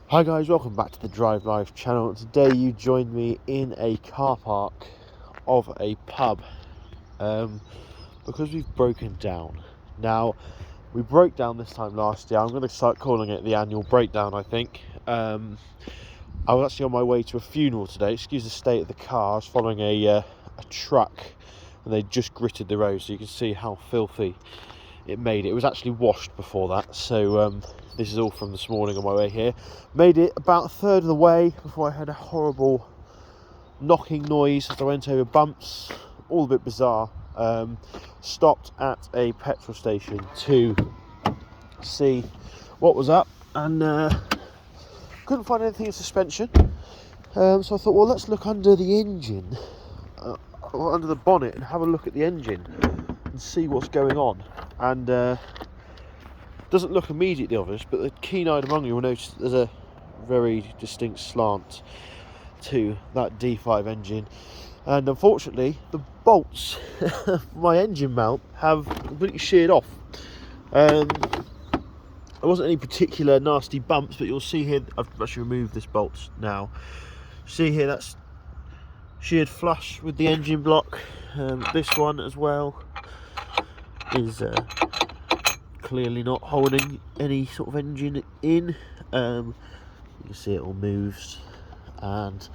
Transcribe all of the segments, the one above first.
Hi guys, welcome back to the Drive Life channel. Today you joined me in a car park of a pub because we've broken down. Now, we broke down this time last year. I'm going to start calling it the annual breakdown, I think. I was actually on my way to a funeral today. Excuse the state of the car. I was following a truck and they just gritted the road, so you can see how filthy it made it. It was actually washed before that, so this is all from this morning on my way here. Made it about a third of the way before I heard a horrible knocking noise as I went over bumps, all a bit bizarre. Stopped at a petrol station to see what was up, and couldn't find anything in suspension, so I thought, well, let's look under the engine, under the bonnet, and have a look at the engine and see what's going on. And doesn't look immediately obvious, but the keen-eyed among you will notice there's a very distinct slant to that D5 engine, and unfortunately the bolts for my engine mount have completely sheared off. There wasn't any particular nasty bumps, but you'll see here, I've actually removed this bolt now. See here, that's sheared flush with the engine block. This one as well is clearly not holding any sort of engine in. You can see it all moves, and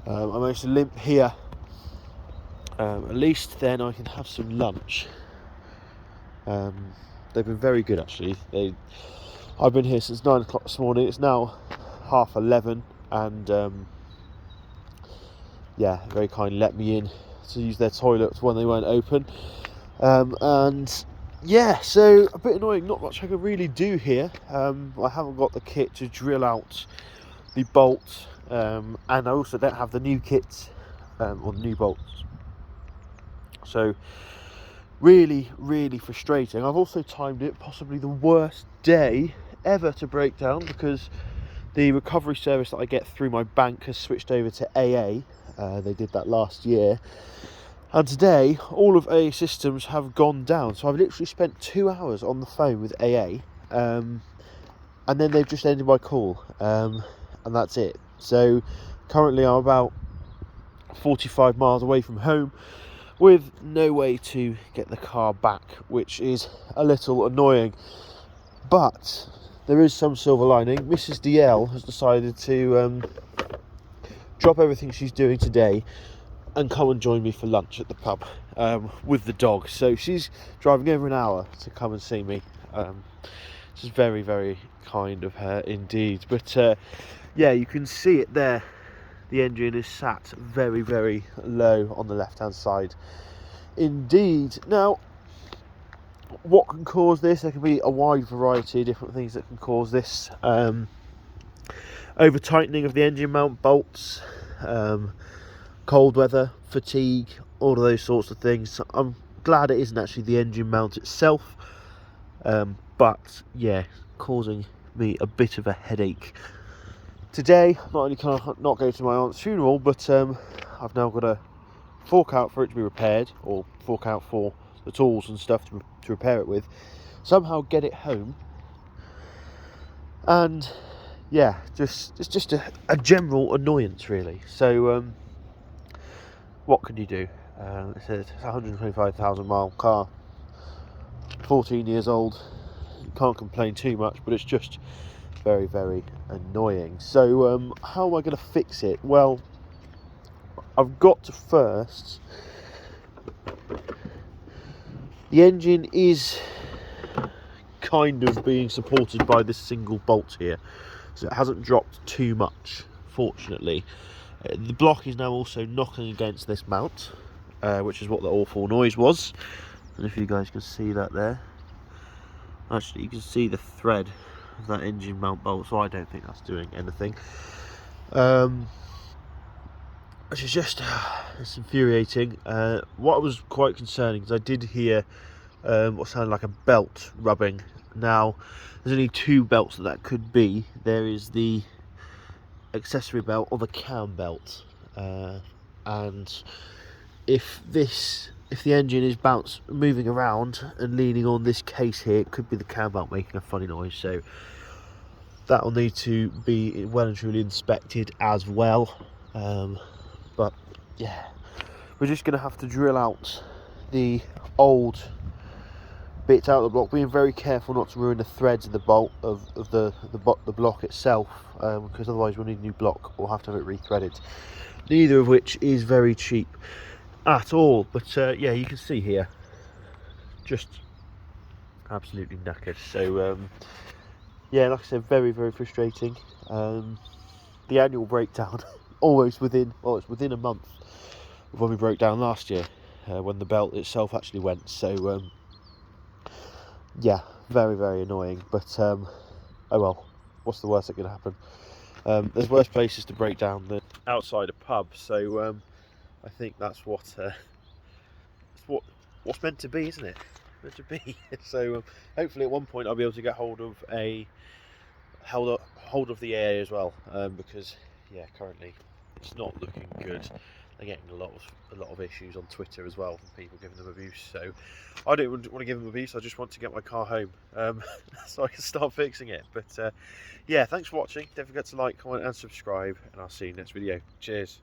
I managed to limp here. At least then I can have some lunch. They've been very good actually. I've been here since 9 o'clock this morning. It's now 11:30, and yeah, very kindly let me in to use their toilets when they weren't open. And yeah, so a bit annoying, not much I can really do here. I haven't got the kit to drill out the bolt, and I also don't have the new kits, or the new bolts. So really frustrating. I've also timed it possibly the worst day ever to break down, because the recovery service that I get through my bank has switched over to AA. They did that last year. And today, all of AA systems have gone down. So I've literally spent 2 hours on the phone with AA, and then they've just ended my call, and that's it. So currently I'm about 45 miles away from home with no way to get the car back, which is a little annoying. But there is some silver lining. Mrs. DL has decided to drop everything she's doing today and come and join me for lunch at the pub with the dog. So she's driving over an hour to come and see me. This is very kind of her indeed. But yeah, you can see it there. The engine is sat very low on the left hand side indeed. Now, what can cause this? There can be a wide variety of different things that can cause this. Over tightening of the engine mount bolts, cold weather, fatigue, all of those sorts of things. I'm glad it isn't actually the engine mount itself, but yeah, causing me a bit of a headache today. Not only can I not go to my aunt's funeral, but I've now got to fork out for it to be repaired, or fork out for the tools and stuff to repair it with, somehow get it home, and yeah, it's just a general annoyance really. So what can you do? It says it's a 125,000 mile car, 14 years old. You can't complain too much, but it's just very annoying. So how am I going to fix it? Well, I've got to first, the engine is kind of being supported by this single bolt here, so it hasn't dropped too much, fortunately. The block is now also knocking against this mount, which is what the awful noise was. And if you guys can see that there, actually you can see the thread of that engine mount bolt, so I don't think that's doing anything. Which is just it's infuriating. What was quite concerning is I did hear what sounded like a belt rubbing. Now, there's only two belts that could be. There is the accessory belt or the cam belt, and if the engine is moving around and leaning on this case here, it could be the cam belt making a funny noise. So that'll need to be well and truly inspected as well. But yeah, we're just going to have to drill out the old bits out of the block, being very careful not to ruin the threads of the bolt of the block itself, because otherwise we'll need a new block or have to have it rethreaded, neither of which is very cheap at all. But yeah, you can see here, just absolutely knackered. So yeah, like I said, very frustrating. The annual breakdown almost within, well, it's within a month of when we broke down last year, when the belt itself actually went. So yeah, very annoying. But oh well, what's the worst that could happen? There's worse places to break down than outside a pub. So I think that's what's meant to be, isn't it? Meant to be. So hopefully at one point I'll be able to get hold of the AA as well, because yeah, currently it's not looking good. They're getting a lot of issues on Twitter as well from people giving them abuse. So I don't want to give them abuse. I just want to get my car home, so I can start fixing it. But yeah, thanks for watching. Don't forget to like, comment and subscribe, and I'll see you next video. Cheers.